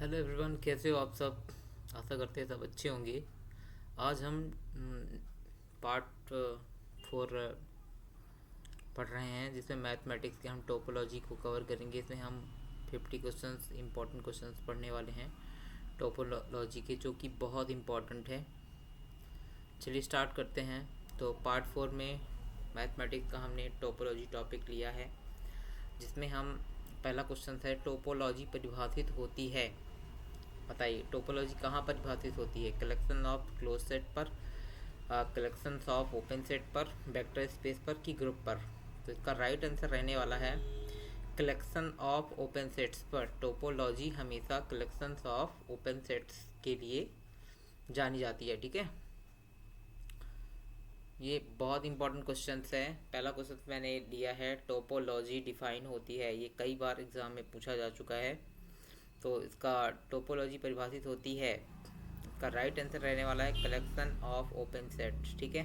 Hello everyone, कैसे हो आप सब। आशा करते हैं सब अच्छे होंगे। आज हम पार्ट 4 पढ़ रहे हैं, जिसमें मैथमेटिक्स के हम टोपोलॉजी को कवर करेंगे। इसमें हम 50 क्वेश्चंस इंपॉर्टेंट क्वेश्चंस पढ़ने वाले हैं टोपोलॉजी के, जो कि बहुत इम्पॉर्टेंट है। चलिए स्टार्ट करते हैं। तो पार्ट 4 में मैथमेटिक्स का हमने टोपोलॉजी टॉपिक लिया है, जिसमें हम पहला क्वेश्चन है, टोपोलॉजी परिभाषित होती है। बताइए टोपोलॉजी कहाँ परिभाषित होती है। कलेक्शन ऑफ क्लोज सेट पर, कलेक्शन ऑफ ओपन सेट पर, वेक्टर स्पेस पर कि ग्रुप पर। तो इसका राइट आंसर रहने वाला है कलेक्शन ऑफ ओपन सेट्स पर। टोपोलॉजी हमेशा कलेक्शन ऑफ ओपन सेट्स के लिए जानी जाती है। ठीक है, ये बहुत इंपॉर्टेंट क्वेश्चन है। पहला क्वेश्चन मैंने लिया है, टोपोलॉजी डिफाइन होती है। ये कई बार एग्जाम में पूछा जा चुका है। तो इसका टोपोलॉजी परिभाषित होती है, इसका राइट आंसर रहने वाला है कलेक्शन ऑफ ओपन सेट। ठीक है,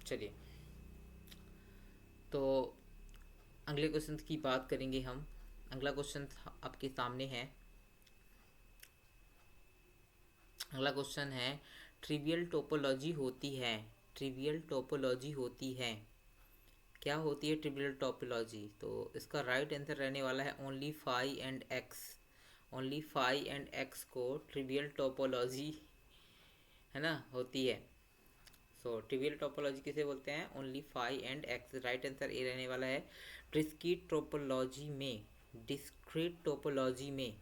चलिए तो अगले क्वेश्चन की बात करेंगे हम। अगला क्वेश्चन आपके सामने है। अगला क्वेश्चन है, ट्रिवियल टोपोलॉजी होती है। ट्रिवियल टोपोलॉजी होती है, क्या होती है ट्रिवियल टोपोलॉजी। तो इसका राइट आंसर रहने वाला है only phi and X. Only phi and X को ट्रिवियल टोपोलॉजी है ना होती है। सो ट्रिवियल टोपोलॉजी किसे बोलते हैं, only phi and X. Right answer A रहने वाला है। डिस्क्रीट टोपोलॉजी में, डिस्क्रीट टोपोलॉजी में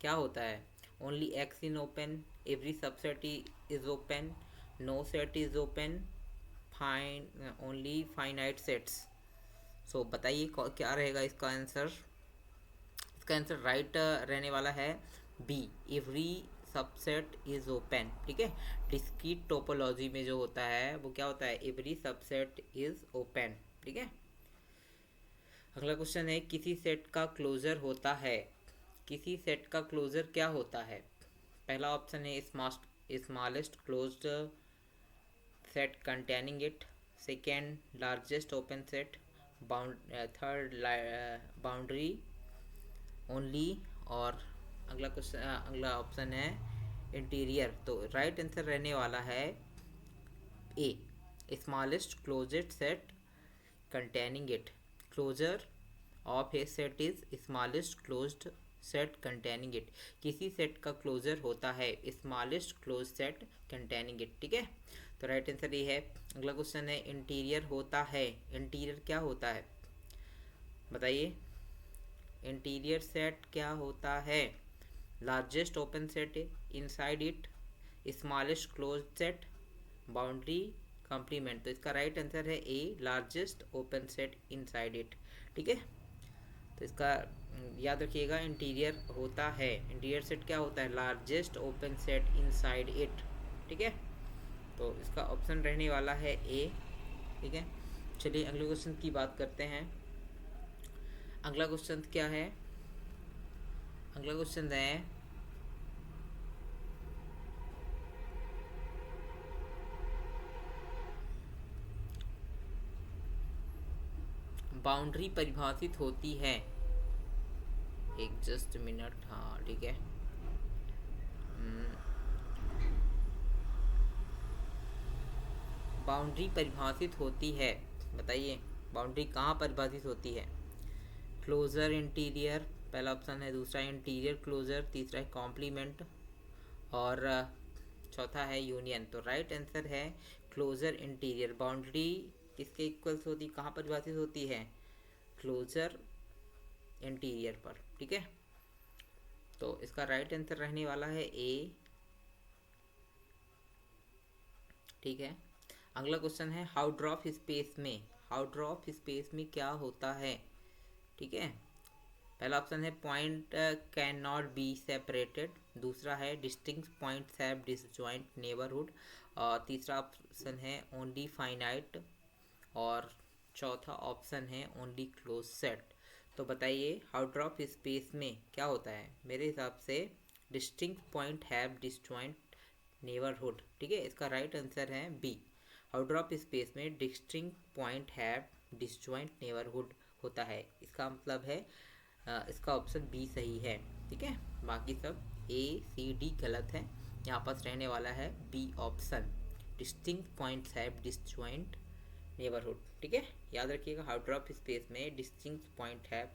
क्या होता है, only X in open, every subset is open, no set is open, fine only finite sets. So बताइए क्या रहेगा इसका आंसर। इसका आंसर राइट रहने वाला है B, every subset is open. ठीक है, डिस्क्रीट टोपोलॉजी में जो होता है वो क्या होता है, एवरी सबसेट इज ओपन। ठीक है, अगला क्वेश्चन है, किसी सेट का क्लोजर होता है। किसी सेट का क्लोजर क्या होता है। पहला ऑप्शन है smallest closed set containing it, second largest open set, third boundary only, और अगला ऑप्शन है इंटीरियर। तो राइट आंसर रहने वाला है A, smallest closed set containing it. Closure of a set is smallest closed set containing it. किसी set का closure होता है smallest close set containing it. ठीक है, तो राइट आंसर ये है। अगला क्वेश्चन है, इंटीरियर होता है। इंटीरियर क्या होता है, बताइए। इंटीरियर सेट क्या होता है, largest open set inside it, smallest close set, boundary complement. तो इसका राइट आंसर है A, largest open set inside it. ठीक है, तो इसका याद रखिएगा, इंटीरियर होता है, इंटीरियर सेट क्या होता है, largest open set inside it. ठीक है, तो इसका ऑप्शन रहने वाला है ए। ठीक है, चलिए अगले क्वेश्चन की बात करते हैं। अगला क्वेश्चन क्या है, अगला क्वेश्चन है, बाउंड्री परिभाषित होती है। एक जस्ट मिनट, हाँ ठीक है। बाउंड्री परिभाषित होती है, बताइए बाउंड्री कहाँ परिभाषित होती है। क्लोजर इंटीरियर पहला ऑप्शन है, दूसरा इंटीरियर क्लोजर, तीसरा है कॉम्प्लीमेंट, और चौथा है यूनियन। तो राइट आंसर है क्लोजर इंटीरियर। बाउंड्री किसके इक्वल्स होती, कहाँ परिभाषित होती है, क्लोजर इंटीरियर पर। ठीक है, तो इसका राइट आंसर रहने वाला है ए। ठीक है, अगला क्वेश्चन है, हाउड्रॉफ स्पेस में, हाउड्रॉफ स्पेस में क्या होता है। ठीक है, पहला ऑप्शन है point can not be separated, दूसरा है distinct points have disjoint neighbourhood, और तीसरा ऑप्शन है ओनली फाइनाइट, और चौथा ऑप्शन है ओनली क्लोज सेट। तो बताइए हाउड्रॉफ स्पेस में क्या होता है। मेरे हिसाब से distinct point have disjoint neighbourhood. ठीक है, इसका राइट आंसर है बी, हाउड्रॉफ स्पेस में distinct point have disjoint neighbourhood होता है। इसका मतलब है इसका ऑप्शन बी सही है। ठीक है, बाकी सब ए सी डी गलत है। यहाँ पास रहने वाला है B option, distinct points have disjoint neighbourhood. ठीक है, याद रखिएगा हाइड्रॉप स्पेस में distinct point have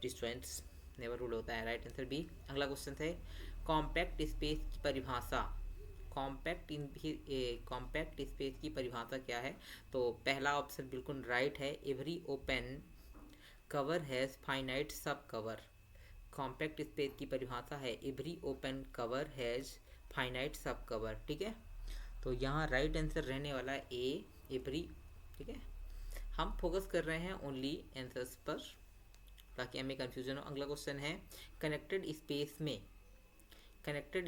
disjoints neighbourhood होता है। Right answer B. अगला क्वेश्चन है कॉम्पैक्ट स्पेस की परिभाषा। कॉम्पैक्ट स्पेस की परिभाषा क्या है? तो पहला ऑप्शन बिल्कुल राइट है, every open cover has finite सब कवर। कॉम्पैक्ट स्पेस की परिभाषा है every open cover has finite सब कवर। ठीक है, तो यहाँ राइट आंसर रहने वाला है ए, एवरी। ठीक है, हम फोकस कर रहे हैं ओनली आंसर्स पर ताकि हमें कंफ्यूजन हो। अगला क्वेश्चन है कनेक्टेड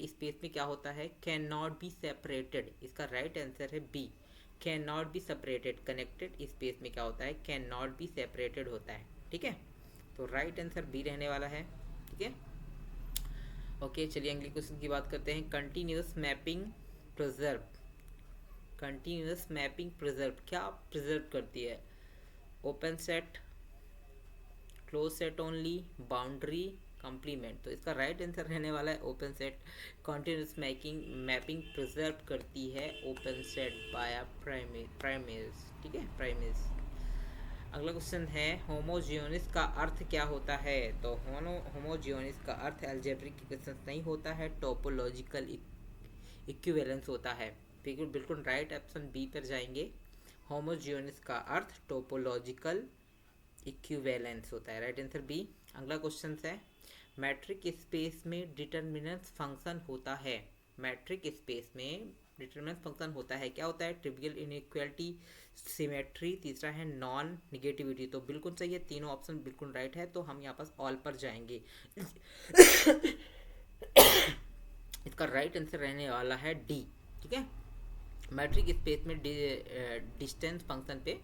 स्पेस में क्या होता है? Can not be separated. इसका राइट आंसर है B, can not be separated. Connected space में क्या होता है? कैन नॉट बी सेपरेटेड होता है। ठीक है, तो राइट आंसर बी रहने वाला है। ठीक है, ओके, चलिए अगले क्वेश्चन की बात करते हैं। Continuous mapping preserve. Continuous mapping preserve क्या प्रिजर्व करती है? Open set, close set only, boundary, complement. तो इसका राइट आंसर रहने वाला है open set. Continuous mapping preserve करती है ओपन सेट बाय प्राइमेज। ठीक है, प्राइमेज। अगला क्वेश्चन है होमोजियोनिस का अर्थ क्या होता है? तो होमोजियोनिस का अर्थ अलजेब्रिक इक्वेशन नहीं होता है, टोपोलॉजिकल इक्विवेलेंस होता है। बिल्कुल राइट ऑप्शन बी पर जाएंगे। होमोजियोनिस का अर्थ टोपोलॉजिकल इक्विवेलेंस होता है। Right answer B. अगला क्वेश्चन है मैट्रिक स्पेस में डिटर्मिनेंट फंक्शन होता है। मैट्रिक स्पेस में डिटर्मिनेंट फंक्शन होता है, क्या होता है? ट्रिवियल इनइक्वालिटी, सिमेट्री, तीसरा है नॉन निगेटिविटी। तो बिल्कुल सही है, तीनों ऑप्शन बिल्कुल राइट है। तो हम यहाँ पास ऑल पर जाएंगे। इसका राइट आंसर रहने वाला है डी। ठीक है, मैट्रिक स्पेस में डिस्टेंस फंक्शन पे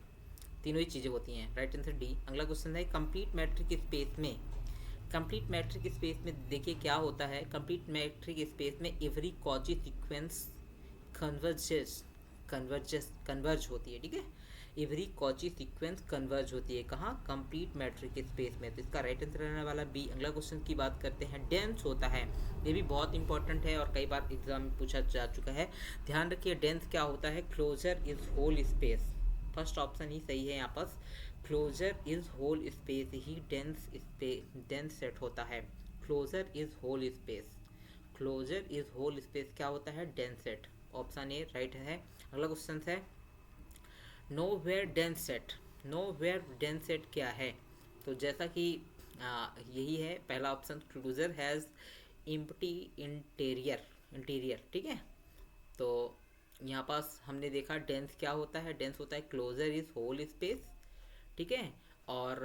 तीनों ही चीज़ें होती हैं। Right answer D. अगला क्वेश्चन है कंप्लीट मैट्रिक स्पेस में। कंप्लीट मैट्रिक स्पेस में देखिए क्या होता है। कंप्लीट मैट्रिक स्पेस में एवरी कॉची सीक्वेंस कन्वर्ज होती है। ठीक है, एवरी कॉची सीक्वेंस कन्वर्ज होती है कहाँ? कंप्लीट मैट्रिक स्पेस में। तो इसका राइट आंसर रहने वाला बी। अगला क्वेश्चन की बात करते हैं डेंस होता है। ये भी बहुत इंपॉर्टेंट है और कई बार एग्जाम में पूछा जा चुका है। ध्यान रखिए डेंस क्या होता है? Closure is whole space. First option ही सही है यहाँ पास। क्लोजर इज होल स्पेस ही डेंस सेट होता है। Closure is whole space, closure is whole space क्या होता है? Dense set. Option A right है। अगला क्वेश्चन है nowhere dense set. Nowhere dense set क्या है? तो जैसा कि यही है पहला option, closure has empty interior. ठीक है, तो यहाँ पास हमने देखा डेंस क्या होता है? डेंस होता है क्लोजर इज होल स्पेस। ठीक है, और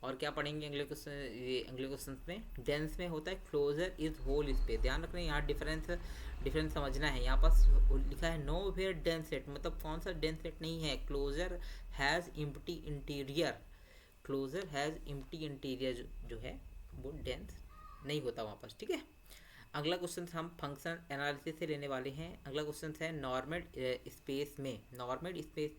क्या पढ़ेंगे अगले क्वेश्चन? ये अगले क्वेश्चन में डेंस में होता है क्लोजर इज होल स्पेस। ध्यान रखना यहाँ डिफरेंस समझना है। यहाँ पास लिखा है नो वेयर डेंस सेट, मतलब कौन सा डेंस सेट नहीं है? Closure has empty interior. Closure has empty interior जो है वो डेंस नहीं होता वहाँ पर। ठीक है, अगला क्वेश्चन हम फंक्शन एनालिसिस से लेने वाले हैं। अगला क्वेश्चन है नॉर्मल स्पेस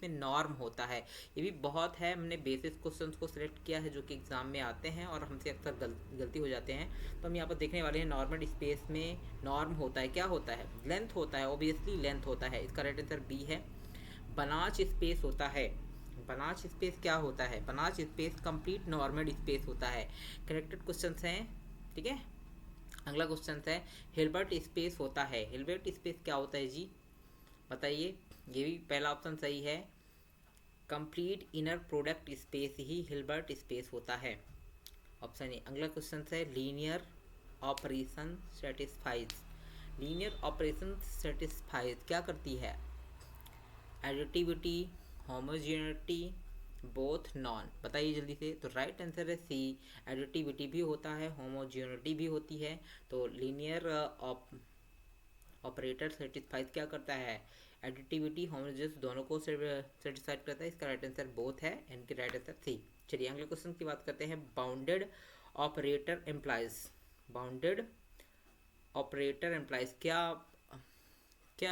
में नॉर्म होता है। ये भी बहुत है, हमने बेसिस क्वेश्चंस को सिलेक्ट किया है जो कि एग्जाम में आते हैं और हमसे अक्सर गलती हो जाते हैं। तो हम यहाँ पर देखने वाले हैं नॉर्मल स्पेस में नॉर्म होता है, क्या होता है? लेंथ होता है, ऑब्वियसली लेंथ होता है। इसका राइट आंसर बी है। बनाच स्पेस होता है। बनाच स्पेस क्या होता है? बनाच स्पेस कंप्लीट नॉर्मल स्पेस होता है। कनेक्टेड क्वेश्चन हैं। ठीक है, अगला क्वेश्चन है हिल्बर्ट स्पेस होता है। हिल्बर्ट स्पेस क्या होता है जी, बताइए? ये भी पहला ऑप्शन सही है। कंप्लीट इनर प्रोडक्ट स्पेस ही हिल्बर्ट स्पेस होता है, ऑप्शन ए। अगला क्वेश्चन है linear operation satisfies. Linear operation satisfies क्या करती है? Additivity, homogeneity, both non. बताइए जल्दी से। तो राइट आंसर है सी, एडिटिविटी भी होता है, होमोजेनिटी भी होती है। तो लीनियर ऑपरेटर सेटिस्फाइज क्या करता है? एडिटिविटी, होमोजेनिटी दोनों को सेटिस्फाइड करता है। इसका राइट आंसर बोथ है, इनकी राइट आंसर सी। चलिए अगले क्वेश्चन की बात करते हैं bounded operator implies. Bounded operator implies क्या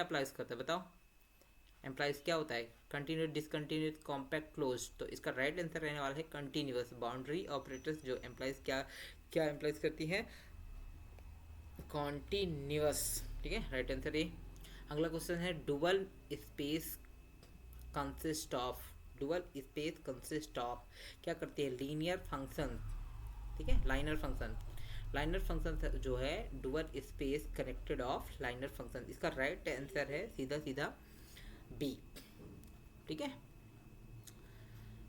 अप्लाइज करता है बताओ? एम्प्लाइज क्या होता है, कंटिन्यूस, डिसकंटिन्यूस, कॉम्पैक्ट, क्लोज। तो इसका राइट आंसर रहने वाला है कंटिन्यूस। बाउंड्री ऑपरेटर्स जो एम्प्लाइज क्या क्या एम्प्लाइज करती है, कॉन्टिन्यूस। ठीक है, राइट आंसर ये। अगला क्वेश्चन है dual space consist of, dual space consist of क्या करती है, लीनियर फंक्शन। ठीक है, लाइनर फंक्शन, लाइनर फंक्शन जो है dual space connected of liner function. इसका राइट आंसर है सीधा सीधा बी। ठीक है,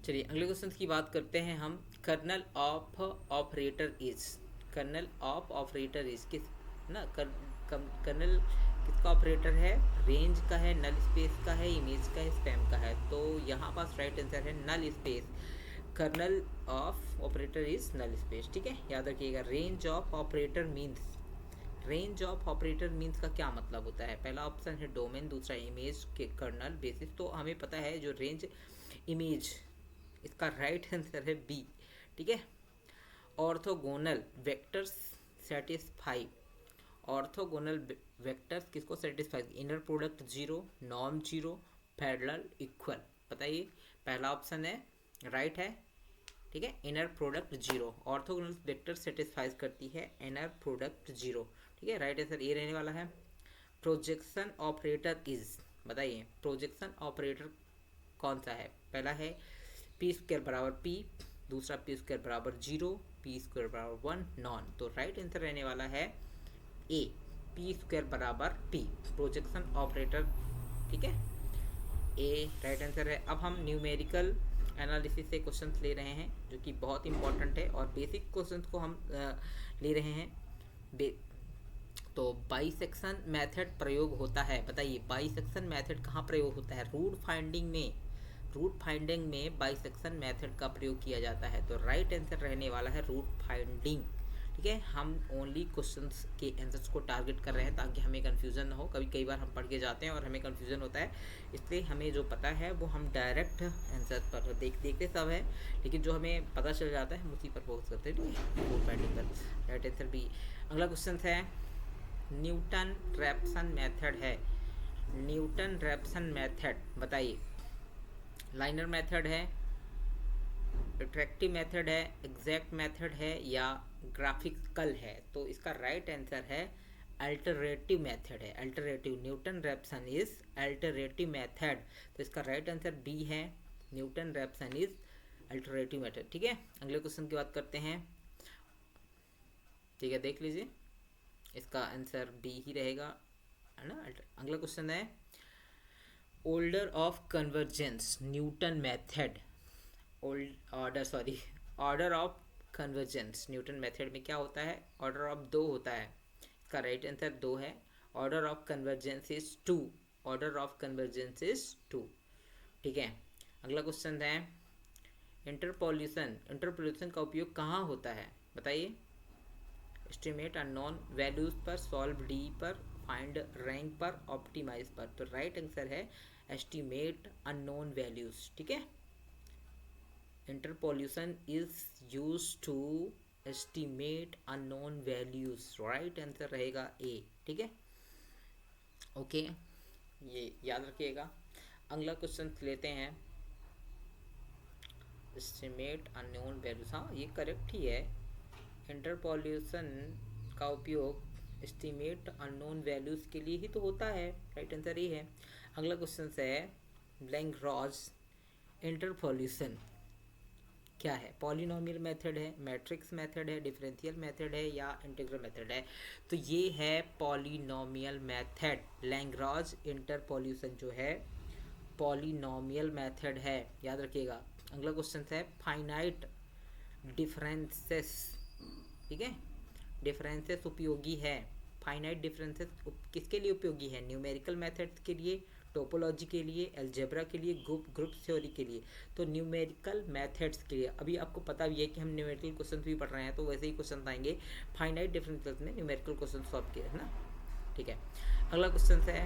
चलिए अगले क्वेश्चन की बात करते हैं हम। Kernel of operator is, kernel of operator is किस ना, कर्नल किसका ऑपरेटर है, रेंज का है, नल स्पेस का है, इमेज का है, स्पैम का है। तो यहाँ पास राइट आंसर है null space. Kernel of operator is null space. ठीक है, याद रखिएगा। Range of operator means, range of operator means का क्या मतलब होता है, पहला ऑप्शन है डोमेन, दूसरा इमेज के कर्नल बेसिस। तो हमें पता है जो रेंज इमेज, इसका राइट आंसर है बी। ठीक है, orthogonal vectors satisfy, orthogonal vectors किसको satisfy, inner product zero, norm zero, parallel equal. बताइए, पहला ऑप्शन है राइट है। ठीक है, inner product zero, orthogonal vector satisfies करती है इनर प्रोडक्ट जीरो। ठीक है, राइट आंसर ये रहने वाला है। प्रोजेक्शन ऑपरेटर इज, बताइए प्रोजेक्शन ऑपरेटर कौन सा है, पहला है पी स्क्वायर बराबर पी, दूसरा पी स्क्वायर बराबर जीरो, पी स्क्वायर बराबर वन, नॉन। तो राइट आंसर रहने वाला है ए, पी स्क्वायर बराबर पी, प्रोजेक्शन ऑपरेटर। ठीक है, ए राइट आंसर है। अब हम न्यूमेरिकल एनालिसिस से क्वेश्चंस ले रहे हैं जो कि बहुत इंपॉर्टेंट है, और बेसिक क्वेश्चंस को हम ले रहे हैं। तो बाइसेक्शन मेथड प्रयोग होता है, बताइए बाइसेक्शन मेथड कहाँ प्रयोग होता है, रूट फाइंडिंग में, रूट फाइंडिंग में बाइसेक्शन मेथड का प्रयोग किया जाता है। तो राइट आंसर रहने वाला है रूट फाइंडिंग। ठीक है, हम ओनली क्वेश्चंस के आंसर्स को टारगेट कर रहे हैं ताकि हमें कन्फ्यूज़न ना हो। कई बार हम पढ़ के जाते हैं और हमें कन्फ्यूज़न होता है, इसलिए हमें जो पता है वो हम डायरेक्ट आंसर्स पर देखते सब है, लेकिन जो हमें पता चल जाता है हम उसी पर फोकस करते हैं। ठीक है, रूट फाइंडिंग पर राइट आंसर बी। अगला क्वेश्चन है न्यूटन रैप्सन मेथड है, न्यूटन रैप्सन मेथड बताइए, लाइनर मेथड है, रिट्रैक्टिव मेथड है, एग्जैक्ट मेथड है, या ग्राफिकल है। तो इसका राइट आंसर है अल्टरनेटिव मेथड है, alternative. Newton Raphson is alternative method. तो इसका राइट आंसर बी है, Newton Raphson is alternative method. ठीक है, अगले क्वेश्चन की बात करते हैं। ठीक है, देख लीजिए, इसका आंसर बी ही रहेगा, है ना। अगला क्वेश्चन है order of convergence Newton method, order of convergence Newton method में क्या होता है, ऑर्डर ऑफ दो होता है। इसका राइट आंसर दो है, order of convergence is two, order of convergence is two. ठीक है, अगला क्वेश्चन है इंटरपोल्यूशन, इंटरपोल्यूशन का उपयोग कहाँ होता है, बताइए। एस्टिमेट अननोन वैल्यूज पर, सॉल्व डी पर, फाइंड रैंक पर, ऑप्टिमाइज पर। तो राइट आंसर है एस्टिमेट अननोन वैल्यूज। ठीक है, interpolation is use to estimate unknown values, right answer रहेगा ए। ठीक है, ओके, ये याद रखिएगा। अगला क्वेश्चन लेते हैं, एस्टिमेट अननोन वैल्यूज, हाँ ये करेक्ट ही है। इंटरपोल्यूशन का उपयोग एस्टिमेट अननोन वैल्यूज के लिए ही तो होता है, राइट आंसर ये है। अगला क्वेश्चन है लैग्रांज इंटरपोल्यूशन क्या है, पॉलिनोमियल मेथड है, मैट्रिक्स मेथड है, डिफरेंशियल मेथड है, या इंटीग्रल मेथड है। तो ये है पॉलिनोमियल मेथड, लैग्रांज इंटरपोल्यूशन जो है पॉलिनोमियल मेथड है, याद रखिएगा। अगला क्वेश्चन है फाइनाइट डिफरेंसेस। ठीक है, डिफरेंसेस उपयोगी है, फाइनाइट डिफरेंसेस किसके लिए उपयोगी है, न्यूमेरिकल मेथड्स के लिए, टोपोलॉजी के लिए, अलजेब्रा के लिए, ग्रुप थ्योरी के लिए। तो न्यूमेरिकल मेथड्स के लिए अभी आपको पता भी है कि हम न्यूमेरिकल क्वेश्चन भी पढ़ रहे हैं, तो वैसे ही क्वेश्चन आएंगे फाइनाइट डिफरेंसेस में न्यूमेरिकल क्वेश्चन सॉल्व किए, है ना। ठीक है, अगला क्वेश्चन है,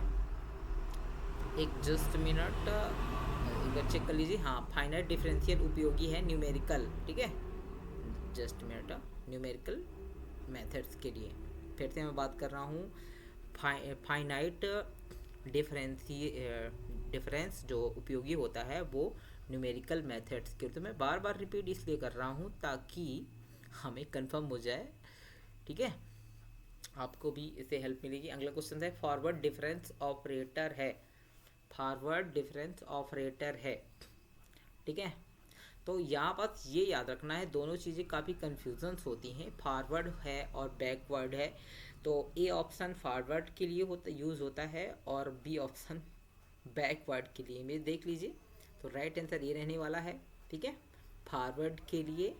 एक जस्ट मिनट एक बार चेक कर लीजिए। हाँ, फाइनाइट डिफरेंशियल उपयोगी है न्यूमेरिकल, ठीक है, जस्ट मिनट, न्यूमेरिकल मेथड्स के लिए फिर से मैं बात कर रहा हूँ। फाइनाइट डिफरेंस जो उपयोगी होता है वो न्यूमेरिकल मेथड्स के। तो मैं बार बार रिपीट इसलिए कर रहा हूँ ताकि हमें कंफर्म हो जाए, ठीक है, आपको भी इससे हेल्प मिलेगी। अगला क्वेश्चन है फॉरवर्ड डिफरेंस ऑपरेटर है, फॉरवर्ड डिफरेंस ऑपरेटर है, ठीक है। तो यहाँ पर ये याद रखना है, दोनों चीज़ें काफ़ी कन्फ्यूजन्स होती हैं, फॉरवर्ड है और बैकवर्ड है। तो ए ऑप्शन फॉरवर्ड के लिए यूज़ होता है और बी ऑप्शन बैकवर्ड के लिए। मेरे देख लीजिए, तो राइट आंसर ये रहने वाला है, ठीक है, फॉरवर्ड के लिए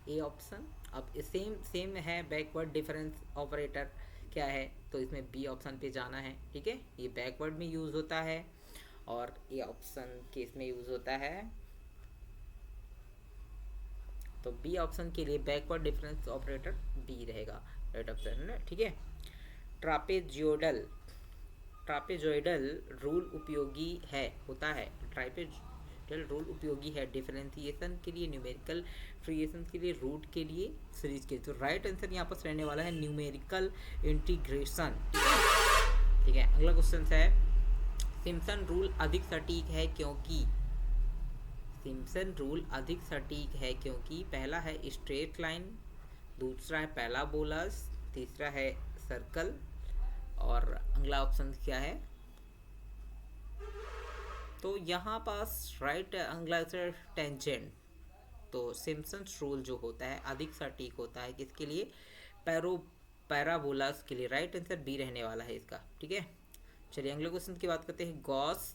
ए ऑप्शन। अब सेम सेम है, बैकवर्ड डिफरेंस ऑपरेटर क्या है, तो इसमें बी ऑप्शन पे जाना है, ठीक है। ये बैकवर्ड में यूज़ होता है और ए ऑप्शन के इसमें यूज़ होता है, तो बी ऑप्शन के लिए बैकवर्ड डिफरेंस ऑपरेटर बी रहेगा, राइट ऑप्शन है ना, ठीक है। ट्रापेजोइडल, ट्रापेजोइडल रूल उपयोगी है, होता है, ट्रापेजोइडल रूल उपयोगी है डिफरेंशिएशन के लिए, न्यूमेरिकल क्रिएशन के लिए, रूट के लिए, सीरीज के लिए। तो राइट आंसर यहाँ पर रहने वाला है न्यूमेरिकल इंटीग्रेशन, ठीक है। अगला क्वेश्चन है सिम्पसन रूल अधिक सटीक है क्योंकि, सिम्पसन रूल अधिक सटीक है क्योंकि पहला है स्ट्रेट लाइन, दूसरा है पैराबोलास, तीसरा है सर्कल और अगला ऑप्शन क्या है, तो यहाँ पास राइट अगला आंसर टेंजेंट। तो सिम्पसन रूल जो होता है अधिक सटीक होता है किसके लिए, पैराबोलास के लिए, राइट आंसर बी रहने वाला है इसका, ठीक है। चलिए अगले क्वेश्चन की बात करते हैं। गॉस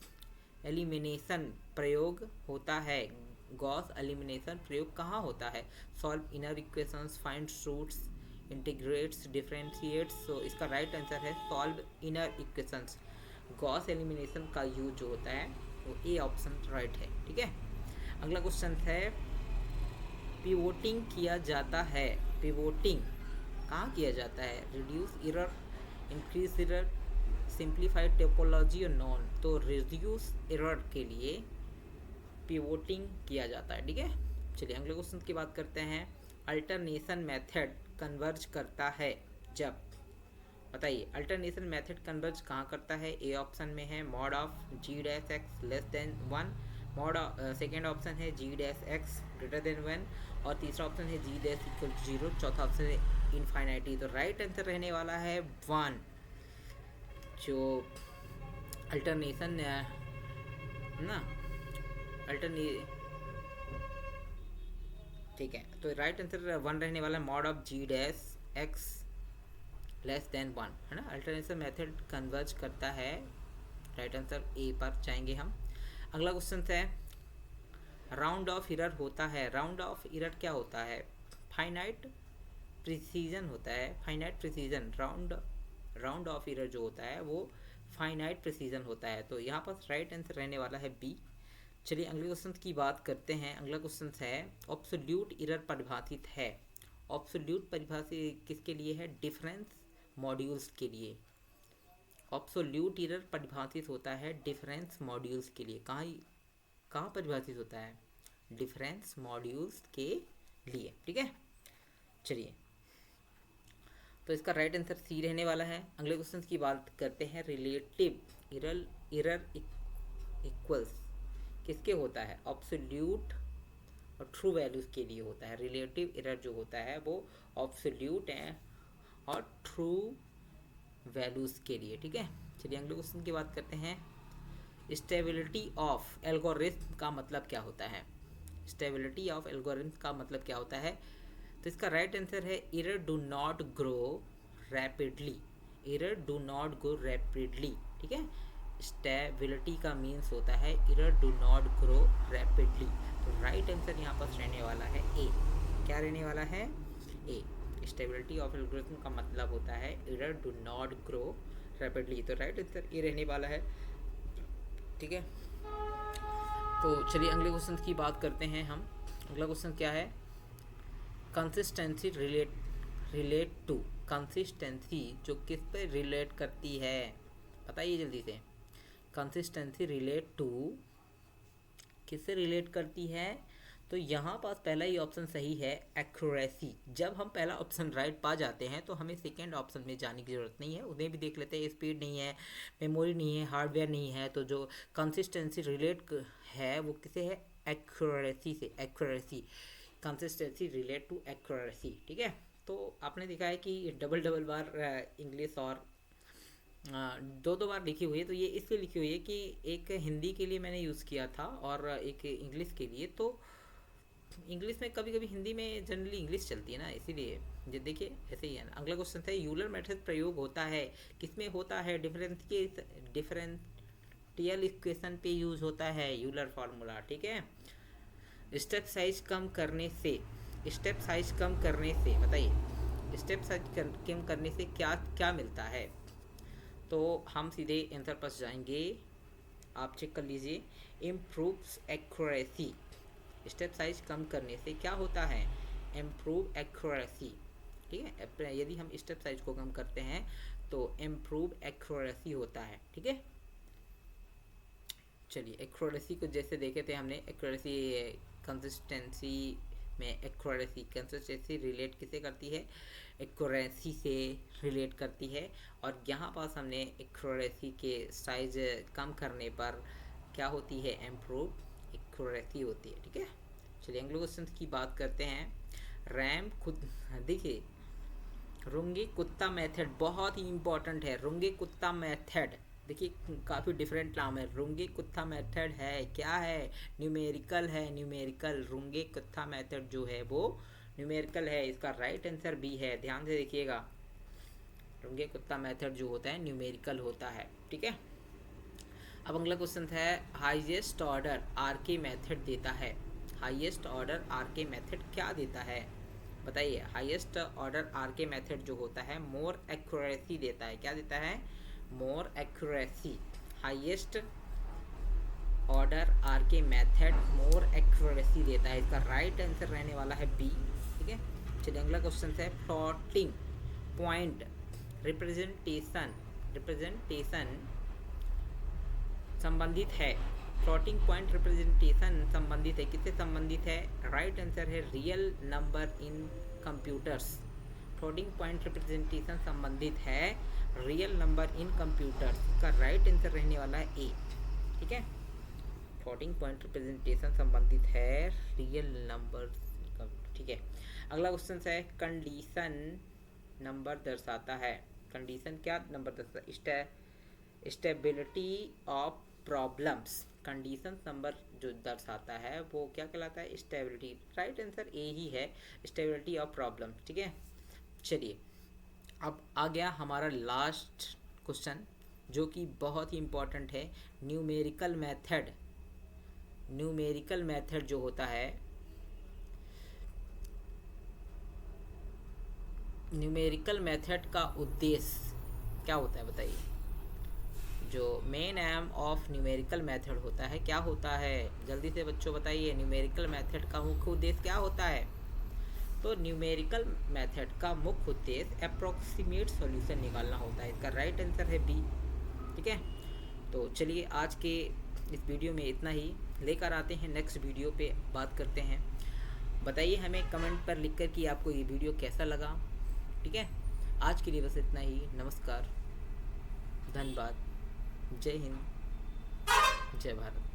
एलिमिनेशन प्रयोग होता है, गॉस एलिमिनेशन प्रयोग कहाँ होता है, solve inner equations, find roots, integrates, differentiates. तो इसका राइट आंसर है solve inner equations. Gauss elimination का यूज जो होता है वो ए ऑप्शन राइट है, ठीक है। अगला क्वेश्चन है पिवोटिंग किया जाता है, पिवोटिंग कहाँ किया जाता है, reduce error, increase error, simplified topology और नॉन। तो रिड्यूस एरर के लिए पिवोटिंग किया जाता है, ठीक है। चलिए अगले क्वेश्चन की बात करते हैं। अल्टरनेशन मेथड कन्वर्ज करता है जब, बताइए अल्टरनेशन मेथड कन्वर्ज कहाँ करता है, ए ऑप्शन में है mod of g dash x less than 1, mod second option है g dash x greater than 1 और तीसरा ऑप्शन है जी डैश इक्वल टू 0, चौथा ऑप्शन है इनफाइनाइटी। तो राइट आंसर रहने वाला है 1, जो अल्टरनेशन ना अल्टरने, ठीक है। तो राइट आंसर 1 रहने वाला है mod of g dash x less than 1, है ना। अल्टरनेशन मेथड कन्वर्ज करता है, राइट आंसर ए पर जाएंगे हम। अगला क्वेश्चन है राउंड ऑफ एरर होता है, राउंड ऑफ एरर क्या होता है, फाइनाइट प्रिसीजन होता है, finite precision, round of error जो होता है वो फाइनाइट प्रिसीजन होता है। तो यहाँ पर राइट आंसर रहने वाला है बी। चलिए अगले क्वेश्चन की बात करते हैं। अगला क्वेश्चन है ऑब्सोल्यूट एरर परिभाषित है, ऑब्सोल्यूट परिभाषित किसके लिए है, डिफरेंस मॉड्यूल्स के लिए। ऑब्सोल्यूट एरर परिभाषित होता है डिफरेंस मॉड्यूल्स के लिए, कहाँ परिभाषित होता है, डिफरेंस मॉड्यूल्स के लिए, ठीक है। चलिए तो इसका राइट आंसर सी रहने वाला है। अगले क्वेश्चन की बात करते हैं। रिलेटिव एरर इक्वल्स किसके होता है, ऑब्सोल्यूट और ट्रू वैल्यूज के लिए होता है। रिलेटिव एरर जो होता है वो ऑब्सोल्यूट है और ट्रू वैल्यूज के लिए, ठीक है। चलिए अगले क्वेश्चन की बात करते हैं। स्टेबिलिटी ऑफ एल्गोरिथम का मतलब क्या होता है, स्टेबिलिटी ऑफ एल्गोरिथम का मतलब क्या होता है, तो इसका राइट आंसर है error do not grow rapidly, error do not grow rapidly, ठीक है। स्टेबिलिटी का मीन्स होता है error do not grow rapidly. तो राइट आंसर यहाँ पर रहने वाला है ए, क्या रहने वाला है, ए। स्टेबिलिटी ऑफ एल्गोरिथम का मतलब होता है error do not grow rapidly, तो राइट आंसर ए रहने वाला है, ठीक है। तो चलिए अगले क्वेश्चन की बात करते हैं हम। अगला क्वेश्चन क्या है, कंसिस्टेंसी रिलेट टू, कंसिस्टेंसी जो किस पे रिलेट करती है, बताइए जल्दी से। कंसिस्टेंसी रिलेट टू किससे रिलेट करती है, तो यहाँ पास पहला ही ऑप्शन सही है, एक्यूरेसी। जब हम पहला ऑप्शन राइट पा जाते हैं तो हमें सेकेंड ऑप्शन में जाने की ज़रूरत नहीं है। उन्हें भी देख लेते हैं, स्पीड नहीं है, मेमोरी नहीं है, हार्डवेयर नहीं है, तो जो कंसिस्टेंसी रिलेट है वो किसे है, एक्यूरेसी से। Accuracy, consistency relate to accuracy, ठीक है। तो आपने देखा है कि डबल डबल बार इंग्लिश और दो दो बार लिखी हुई है। तो ये इसलिए लिखी हुई है कि एक हिंदी के लिए मैंने यूज़ किया था और एक इंग्लिश के लिए। तो इंग्लिश में कभी कभी हिंदी में जनरली इंग्लिश चलती है ना, इसीलिए ये देखिए ऐसे ही है ना। अगला क्वेश्चन है, यूलर मेथड प्रयोग होता है किसमें होता है, डिफरेंशियल इक्वेशन पे यूज होता है यूलर फार्मूला, ठीक है। स्टेप साइज कम करने से, स्टेप साइज कम करने से बताइए, स्टेप साइज कम करने से क्या क्या मिलता है। तो हम सीधे आंसर पर जाएंगे, आप चेक कर लीजिए। इम्प्रूव्स एक्यूरेसी, स्टेप साइज कम करने से क्या होता है, इम्प्रूव एक्यूरेसी, ठीक है। यदि हम स्टेप साइज को कम करते हैं तो इम्प्रूव एक्यूरेसी होता है, ठीक है। चलिए एक्यूरेसी को जैसे देखे थे हमने, एक्यूरेसी कंसिस्टेंसी में एक्यूरेसी, कंसिस्टेंसी रिलेट किसे करती है, एक्यूरेसी से रिलेट करती है। और यहाँ पास हमने एक्यूरेसी के साइज कम करने पर क्या होती है, इम्प्रूव एक्यूरेसी होती है, ठीक है। चलिए अगले क्वेश्चन की बात करते हैं। रैम खुद, देखिए रुंगी कुत्ता मेथड बहुत ही इंपॉर्टेंट है। रुंगी कुत्ता मेथड देखिए काफ़ी डिफरेंट नाम है। रुंगी कुत्ता मेथड है क्या है, न्यूमेरिकल है, न्यूमेरिकल। रुंगी कुत्ता मेथड जो है वो न्यूमेरिकल है, इसका राइट आंसर बी है। ध्यान से देखिएगा, रुंगी कुत्ता मेथड जो होता है न्यूमेरिकल होता है, ठीक है। अब अगला क्वेश्चन है, हाईएस्ट ऑर्डर आरके मेथड देता है, हाईएस्ट ऑर्डर आरके मेथड क्या देता है बताइए। हाईएस्ट ऑर्डर आरके मेथड जो होता है मोर एक्यूरेसी देता है, क्या देता है, more accuracy. Highest order RK method more accuracy देता है, इसका राइट आंसर रहने वाला है बी, ठीक है। चलिए अगला क्वेश्चन है, फ्लोटिंग पॉइंट रिप्रेजेंटेशन, रिप्रेजेंटेशन संबंधित है, फ्लोटिंग पॉइंट रिप्रेजेंटेशन संबंधित है, किससे संबंधित है, राइट आंसर है real number in computers. Floating point representation संबंधित है रियल नंबर इन कंप्यूटर्स, इसका राइट आंसर रहने वाला है ए, ठीक है। फ्लोटिंग पॉइंट रिप्रेजेंटेशन संबंधित है रियल नंबर, ठीक है। अगला क्वेश्चन है, कंडीशन नंबर दर्शाता है, कंडीशन क्या नंबर दर्शाता है, stability of problems. Condition number जो दर्शाता है वो क्या कहलाता है, स्टेबिलिटी। राइट आंसर ए ही है, स्टेबिलिटी ऑफ प्रॉब्लम, ठीक है। चलिए अब आ गया हमारा लास्ट क्वेश्चन जो कि बहुत ही इम्पोर्टेंट है, न्यूमेरिकल मेथड। न्यूमेरिकल मेथड जो होता है, न्यूमेरिकल मेथड का उद्देश्य क्या होता है बताइए। जो main M of numerical method होता है क्या होता है, जल्दी से बच्चों बताइए, न्यूमेरिकल मेथड का मुख्य उद्देश्य क्या होता है। तो न्यूमेरिकल मेथड का मुख्य उद्देश्य अप्रोक्सीमेट सॉल्यूशन निकालना होता है, इसका राइट आंसर है बी, ठीक है। तो चलिए आज के इस वीडियो में इतना ही, लेकर आते हैं नेक्स्ट वीडियो पे बात करते हैं। बताइए हमें कमेंट पर लिखकर कि आपको ये वीडियो कैसा लगा, ठीक है। आज के लिए बस इतना ही, नमस्कार, धन्यवाद, जय हिंद, जय भारत।